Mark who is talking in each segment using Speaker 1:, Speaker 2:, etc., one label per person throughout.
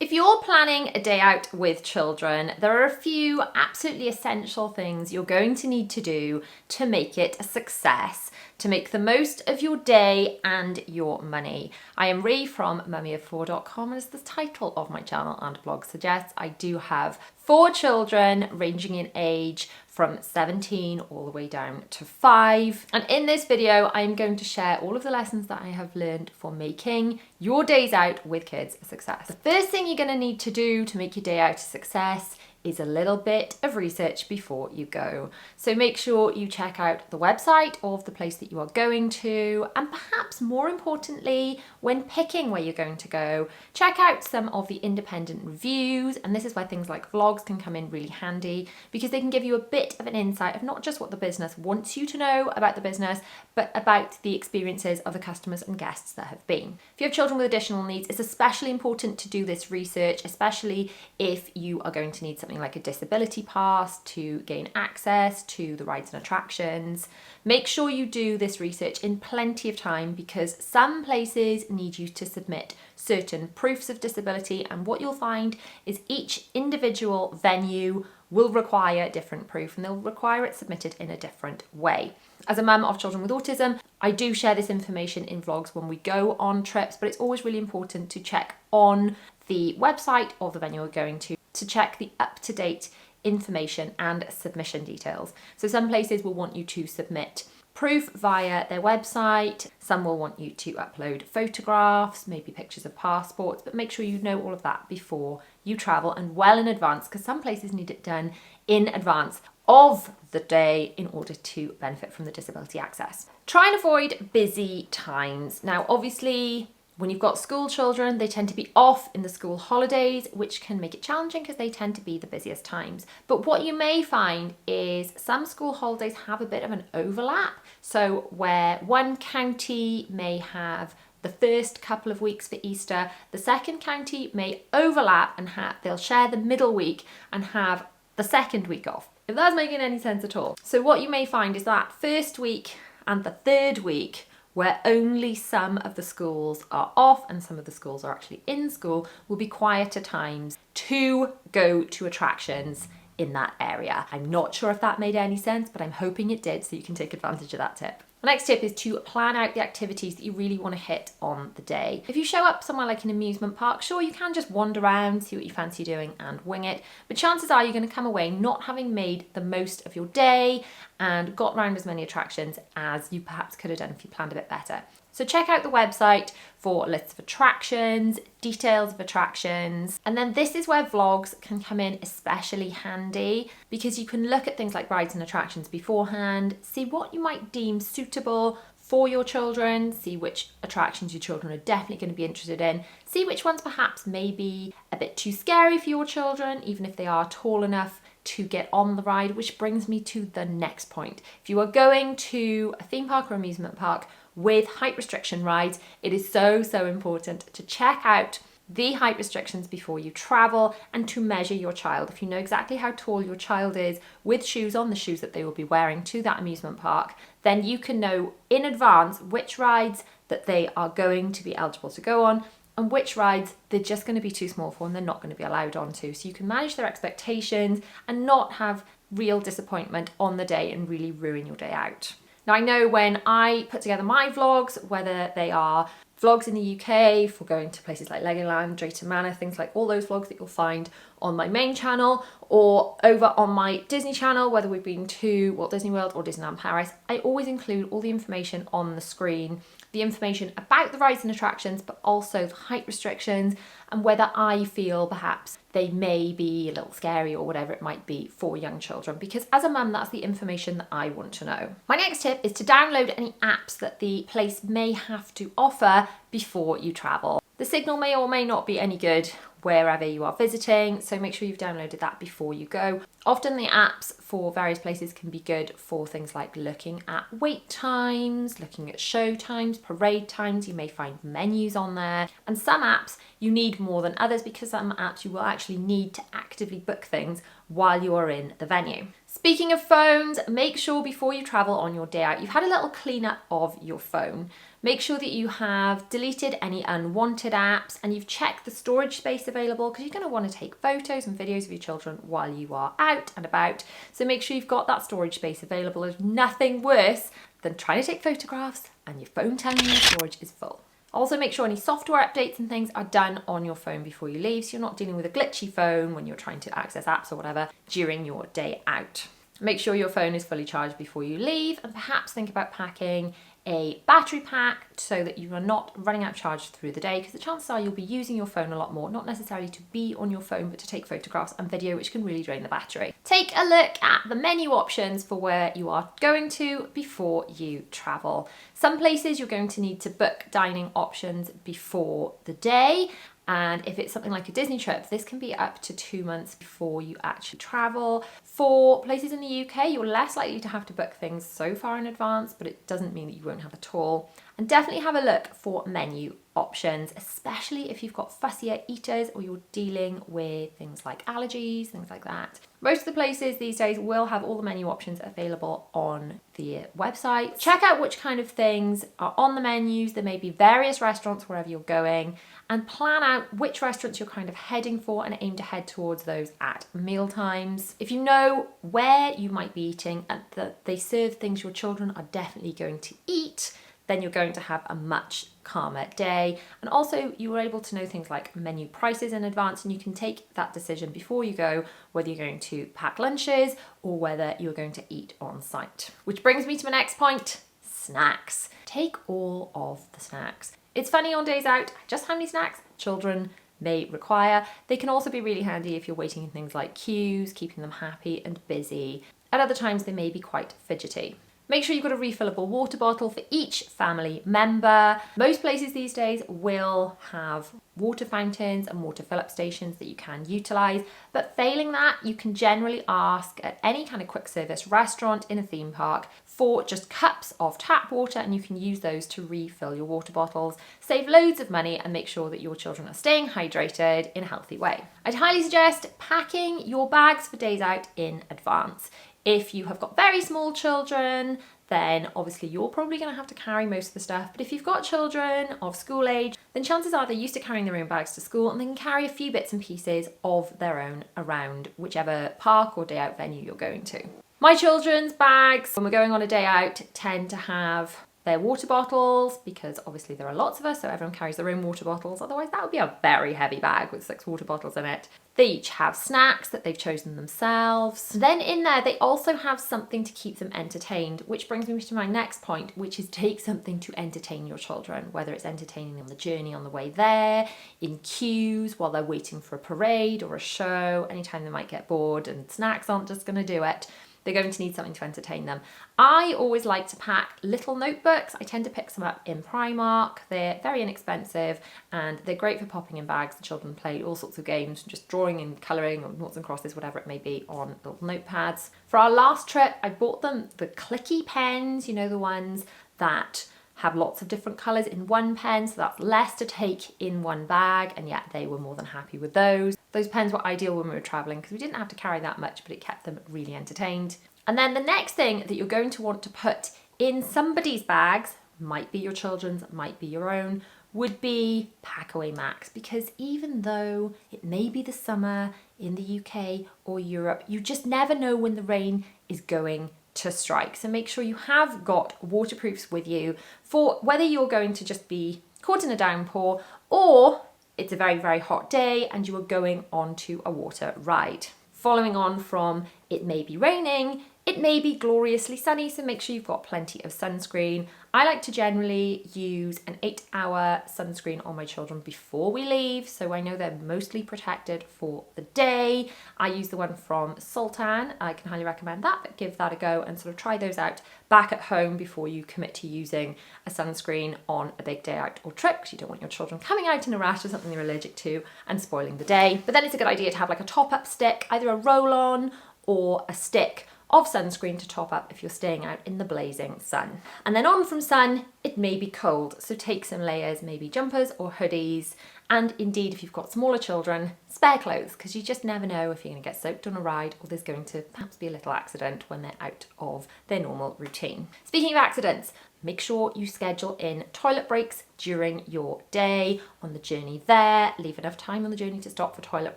Speaker 1: If you're planning a day out with children, there are a few absolutely essential things you're going to need to do to make it a success, to make the most of your day and your money. I am Ree from mummyof4.com, and as the title of my channel and blog suggests, I do have 4 children ranging in age from 17 all the way down to 5. And in this video, I'm going to share all of the lessons that I have learned for making your days out with kids a success. The first thing you're going to need to do to make your day out a success is a little bit of research before you go. So make sure you check out the website of the place that you are going to, and perhaps more importantly, when picking where you're going to go, check out some of the independent reviews. And this is where things like vlogs can come in really handy, because they can give you a bit of an insight of not just what the business wants you to know about the business, but about the experiences of the customers and guests that have been. If you have children with additional needs, it's especially important to do this research, especially if you are going to need something like a disability pass to gain access to the rides and attractions. Make sure you do this research in plenty of time, because some places need you to submit certain proofs of disability, and what you'll find is each individual venue will require different proof, and they'll require it submitted in a different way. As a mum of children with autism, I do share this information in vlogs when we go on trips, but it's always really important to check on the website of the venue we're going to check the up-to-date information and submission details. So some places will want you to submit proof via their website, some will want you to upload photographs, maybe pictures of passports, but make sure you know all of that before you travel and well in advance, because some places need it done in advance of the day in order to benefit from the disability access. Try and avoid busy times. Now, obviously, when you've got school children, they tend to be off in the school holidays, which can make it challenging because they tend to be the busiest times. But what you may find is some school holidays have a bit of an overlap. So where one county may have the first couple of weeks for Easter, the second county may overlap and they'll share the middle week and have the second week off, if that's making any sense at all. So what you may find is that first week and the third week, where only some of the schools are off and some of the schools are actually in school, will be quieter times to go to attractions in that area. I'm not sure if that made any sense, but I'm hoping it did, so you can take advantage of that tip. The next tip is to plan out the activities that you really want to hit on the day. If you show up somewhere like an amusement park, sure, you can just wander around, see what you fancy doing and wing it, but chances are you're going to come away not having made the most of your day and got around as many attractions as you perhaps could have done if you planned a bit better. So check out the website for lists of attractions, details of attractions, and then this is where vlogs can come in especially handy, because you can look at things like rides and attractions beforehand, see what you might deem suitable for your children, see which attractions your children are definitely going to be interested in, see which ones perhaps may be a bit too scary for your children, even if they are tall enough to get on the ride, which brings me to the next point. If you are going to a theme park or amusement park with height restriction rides, it is so important to check out the height restrictions before you travel and to measure your child. If you know exactly how tall your child is with shoes on, the shoes that they will be wearing to that amusement park, then you can know in advance which rides that they are going to be eligible to go on and which rides they're just going to be too small for and they're not going to be allowed onto. So you can manage their expectations and not have real disappointment on the day and really ruin your day out. Now, I know when I put together my vlogs, whether they are vlogs in the UK for going to places like Legoland, Drayton Manor, things like all those vlogs that you'll find on my main channel or over on my Disney channel, whether we've been to Walt Disney World or Disneyland Paris, I always include all the information on the screen, the information about the rides and attractions, but also the height restrictions and whether I feel perhaps they may be a little scary or whatever it might be for young children, because as a mum, that's the information that I want to know. My next tip is to download any apps that the place may have to offer before you travel. The signal may or may not be any good wherever you are visiting, so make sure you've downloaded that before you go. Often the apps for various places can be good for things like looking at wait times, looking at show times, parade times. You may find menus on there, and some apps you need more than others, because some apps you will actually need to actively book things while you are in the venue. Speaking of phones, make sure before you travel on your day out, you've had a little cleanup of your phone. Make sure that you have deleted any unwanted apps and you've checked the storage space available, because you're going to want to take photos and videos of your children while you are out and about. So make sure you've got that storage space available. There's nothing worse than trying to take photographs and your phone telling you your storage is full. Also make sure any software updates and things are done on your phone before you leave, so you're not dealing with a glitchy phone when you're trying to access apps or whatever during your day out. Make sure your phone is fully charged before you leave, and perhaps think about packing a battery pack so that you are not running out of charge through the day, because the chances are you'll be using your phone a lot more, not necessarily to be on your phone but to take photographs and video, which can really drain the battery. Take a look at the menu options for where you are going to before you travel. Some places you're going to need to book dining options before the day. And if it's something like a Disney trip, this can be up to 2 months before you actually travel. For places in the UK, you're less likely to have to book things so far in advance, but it doesn't mean that you won't have at all. And definitely have a look for menu options, especially if you've got fussier eaters or you're dealing with things like allergies, things like that. Most of the places these days will have all the menu options available on the website. Check out which kind of things are on the menus. There may be various restaurants wherever you're going, and plan out which restaurants you're kind of heading for and aim to head towards those at meal times. If you know where you might be eating and that they serve things your children are definitely going to eat, then you're going to have a much calmer day. And also you are able to know things like menu prices in advance, and you can take that decision before you go, whether you're going to pack lunches or whether you're going to eat on site. Which brings me to my next point, snacks. Take all of the snacks. It's funny on days out just how many snacks children may require. They can also be really handy if you're waiting in things like queues, keeping them happy and busy. At other times they may be quite fidgety. Make sure you've got a refillable water bottle for each family member. Most places these days will have water fountains and water fill-up stations that you can utilise, but failing that, you can generally ask at any kind of quick service restaurant in a theme park for just cups of tap water, and you can use those to refill your water bottles. Save loads of money and make sure that your children are staying hydrated in a healthy way. I'd highly suggest packing your bags for days out in advance. If you have got very small children, then obviously you're probably going to have to carry most of the stuff. But if you've got children of school age, then chances are they're used to carrying their own bags to school, and they can carry a few bits and pieces of their own around whichever park or day out venue you're going to. My children's bags, when we're going on a day out, tend to have their water bottles, because obviously there are lots of us, so everyone carries their own water bottles. Otherwise that would be a very heavy bag with 6 water bottles in it. They each have snacks that they've chosen themselves. Then in there they also have something to keep them entertained, which brings me to my next point, which is take something to entertain your children, whether it's entertaining them on the journey on the way there, in queues while they're waiting for a parade or a show, anytime they might get bored and snacks aren't just going to do it. They're going to need something to entertain them. I always like to pack little notebooks. I tend to pick some up in Primark. They're very inexpensive and they're great for popping in bags. The children play all sorts of games, just drawing and colouring or noughts and crosses, whatever it may be, on little notepads. For our last trip, I bought them the clicky pens, you know, the ones that have lots of different colours in one pen, so that's less to take in one bag, and yet they were more than happy with those. Those pens were ideal when we were travelling because we didn't have to carry that much, but it kept them really entertained. And then the next thing that you're going to want to put in somebody's bags, might be your children's, might be your own, would be Packaway Max, because even though it may be the summer in the UK or Europe, you just never know when the rain is going to strike. So make sure you have got waterproofs with you for whether you're going to just be caught in a downpour or it's a very, very hot day and you are going onto a water ride. Following on from it may be raining, it may be gloriously sunny, so make sure you've got plenty of sunscreen. I like to generally use an 8-hour sunscreen on my children before we leave, so I know they're mostly protected for the day. I use the one from Sultan. I can highly recommend that, but give that a go and sort of try those out back at home before you commit to using a sunscreen on a big day out or trip, because you don't want your children coming out in a rash or something they're allergic to and spoiling the day. But then it's a good idea to have like a top-up stick, either a roll-on or a stick of sunscreen to top up if you're staying out in the blazing sun. And then on from sun, it may be cold, so take some layers, maybe jumpers or hoodies. And indeed, if you've got smaller children, spare clothes, because you just never know if you're going to get soaked on a ride or there's going to perhaps be a little accident when they're out of their normal routine. Speaking of accidents, make sure you schedule in toilet breaks during your day on the journey there. Leave enough time on the journey to stop for toilet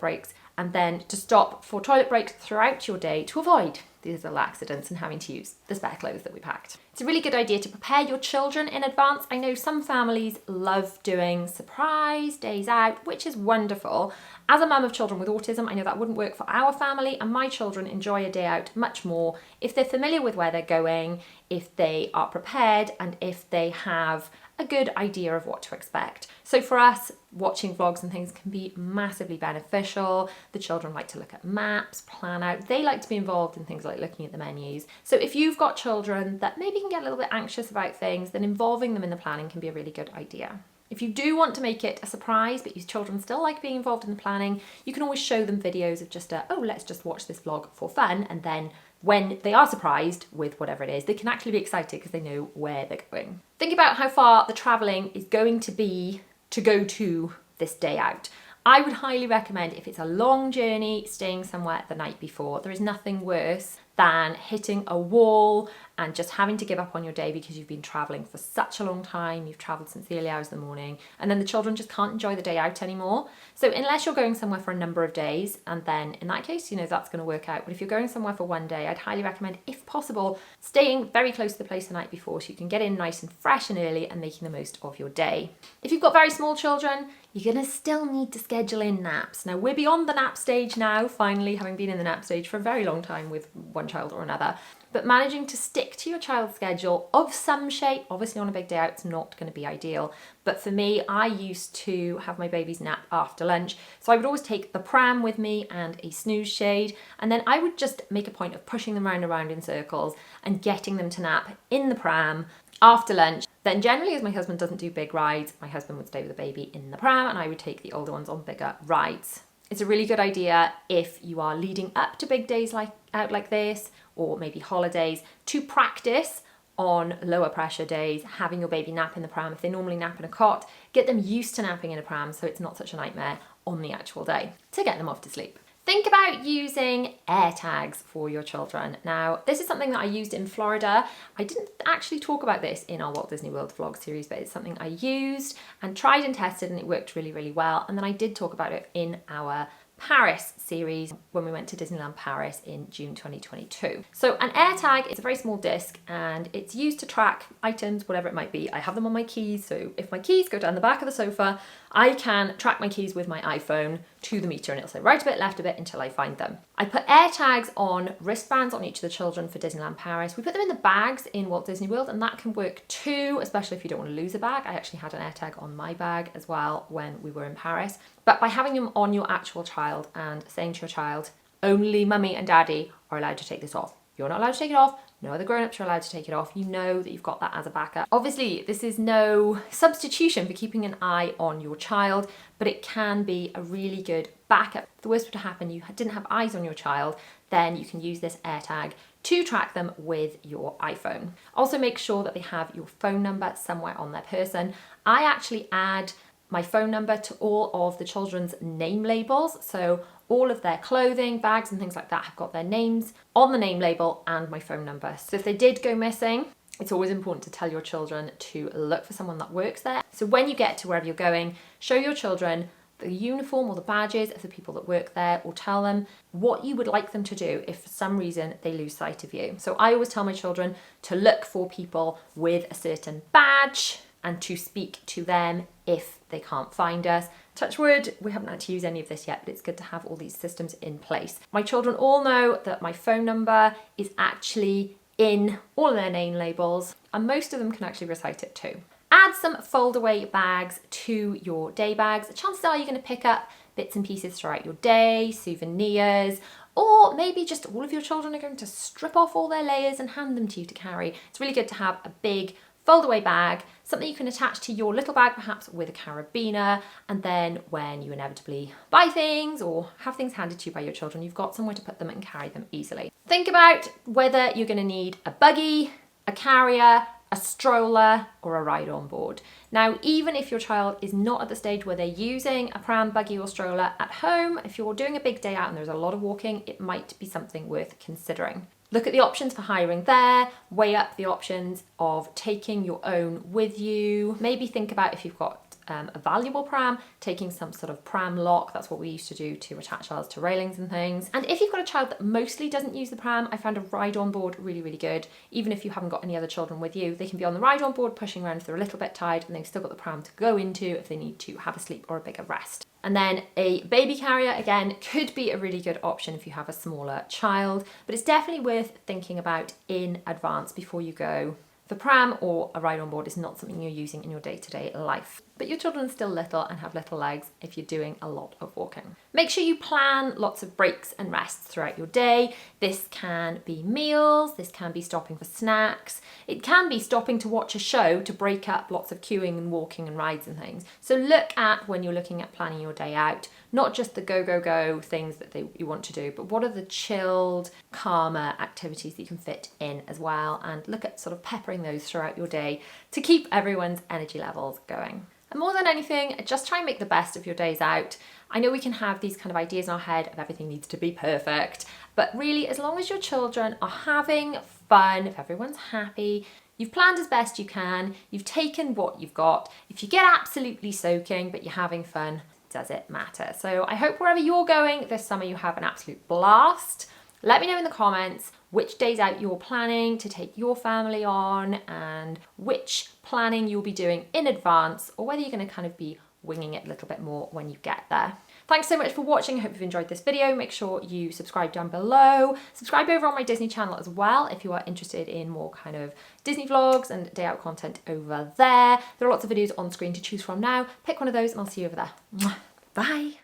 Speaker 1: breaks, and then to stop for toilet breaks throughout your day to avoid these little accidents and having to use the spare clothes that we packed. It's a really good idea to prepare your children in advance. I know some families love doing surprise days out, which is wonderful. As a mum of children with autism, I know that wouldn't work for our family, and my children enjoy a day out much more if they're familiar with where they're going, if they are prepared, and if they have a good idea of what to expect. So for us, watching vlogs and things can be massively beneficial. The children like to look at maps, plan out. They like to be involved in things like looking at the menus. So if you've got children that maybe can get a little bit anxious about things, then involving them in the planning can be a really good idea. If you do want to make it a surprise, but your children still like being involved in the planning, you can always show them videos of just let's just watch this vlog for fun, and then when they are surprised with whatever it is, they can actually be excited because they know where they're going. Think about how far the travelling is going to be to go to this day out. I would highly recommend, if it's a long journey, staying somewhere the night before. There is nothing worse than hitting a wall and just having to give up on your day because you've been travelling for such a long time, you've travelled since the early hours of the morning, and then the children just can't enjoy the day out anymore. So unless you're going somewhere for a number of days, and then in that case, that's going to work out. But if you're going somewhere for one day, I'd highly recommend, if possible, staying very close to the place the night before so you can get in nice and fresh and early and making the most of your day. If you've got very small children, you're going to still need to schedule in naps. Now, we're beyond the nap stage now, finally, having been in the nap stage for a very long time with one child or another. But managing to stick to your child's schedule of some shape, obviously on a big day out, it's not going to be ideal. But for me, I used to have my babies nap after lunch. So I would always take the pram with me and a snooze shade. And then I would just make a point of pushing them round and round in circles and getting them to nap in the pram after lunch. Then generally, as my husband doesn't do big rides, my husband would stay with the baby in the pram and I would take the older ones on bigger rides. It's a really good idea if you are leading up to big days out like this, or maybe holidays, to practice on lower pressure days, having your baby nap in the pram. If they normally nap in a cot, get them used to napping in a pram so it's not such a nightmare on the actual day to get them off to sleep. Think about using air tags for your children. Now, this is something that I used in Florida. I didn't actually talk about this in our Walt Disney World vlog series, but it's something I used and tried and tested, and it worked really, really well. And then I did talk about it in our Paris series when we went to Disneyland Paris in June 2022. So an air tag is a very small disc and it's used to track items, whatever it might be. I have them on my keys, so if my keys go down the back of the sofa, I can track my keys with my iPhone to the meter and it'll say right a bit, left a bit until I find them. I put air tags on wristbands on each of the children for Disneyland Paris. We put them in the bags in Walt Disney World, and that can work too, especially if you don't want to lose a bag. I actually had an air tag on my bag as well when we were in Paris. But by having them on your actual child and saying to your child, only mummy and daddy are allowed to take this off. You're not allowed to take it off. No other grown-ups are allowed to take it off. You know that you've got that as a backup. Obviously, this is no substitution for keeping an eye on your child, but it can be a really good backup. If the worst were to happen, you didn't have eyes on your child, then you can use this air tag to track them with your iPhone. Also, make sure that they have your phone number somewhere on their person. I actually add my phone number to all of the children's name labels. So all of their clothing, bags and things like that have got their names on the name label and my phone number. So if they did go missing, it's always important to tell your children to look for someone that works there. So when you get to wherever you're going, show your children the uniform or the badges of the people that work there, or tell them what you would like them to do if for some reason they lose sight of you. So I always tell my children to look for people with a certain badge and to speak to them if they can't find us. Touch wood, we haven't had to use any of this yet, but it's good to have all these systems in place. My children all know that my phone number is actually in all of their name labels, and most of them can actually recite it too. Add some foldaway bags to your day bags. Chances are you're going to pick up bits and pieces throughout your day, souvenirs, or maybe just all of your children are going to strip off all their layers and hand them to you to carry. It's really good to have a big foldaway bag something you can attach to your little bag, perhaps with a carabiner, and then when you inevitably buy things or have things handed to you by your children, you've got somewhere to put them and carry them easily. Think about whether you're going to need a buggy, a carrier, a stroller, or a ride on board. Now, even if your child is not at the stage where they're using a pram, buggy, or stroller at home, if you're doing a big day out and there's a lot of walking, it might be something worth considering. Look at the options for hiring there, weigh up the options of taking your own with you. Maybe think about if you've got a valuable pram, taking some sort of pram lock. That's what we used to do to attach ours to railings and things. And if you've got a child that mostly doesn't use the pram, I found a ride on board really, really good. Even if you haven't got any other children with you, they can be on the ride on board pushing around if they're a little bit tired, and they've still got the pram to go into if they need to have a sleep or a bigger rest. And then a baby carrier, again, could be a really good option if you have a smaller child, but it's definitely worth thinking about in advance before you go. The pram or a ride on board is not something you're using in your day-to-day life. But your children are still little and have little legs if you're doing a lot of walking. Make sure you plan lots of breaks and rests throughout your day. This can be meals, this can be stopping for snacks, it can be stopping to watch a show to break up lots of queuing and walking and rides and things. So look at, when you're looking at planning your day out, not just the go things that you want to do, but what are the chilled, calmer activities that you can fit in as well, and look at sort of peppering those throughout your day to keep everyone's energy levels going. And more than anything, just try and make the best of your days out. I know we can have these kind of ideas in our head of everything needs to be perfect, but really, as long as your children are having fun, if everyone's happy, you've planned as best you can, you've taken what you've got. If you get absolutely soaking, but you're having fun, does it matter? So I hope wherever you're going this summer, you have an absolute blast. Let me know in the comments which days out you're planning to take your family on and which planning you'll be doing in advance, or whether you're going to kind of be winging it a little bit more when you get there. Thanks so much for watching. I hope you've enjoyed this video. Make sure you subscribe down below. Subscribe over on my Disney channel as well if you are interested in more kind of Disney vlogs and day out content over there. There are lots of videos on screen to choose from now. Pick one of those and I'll see you over there. Bye.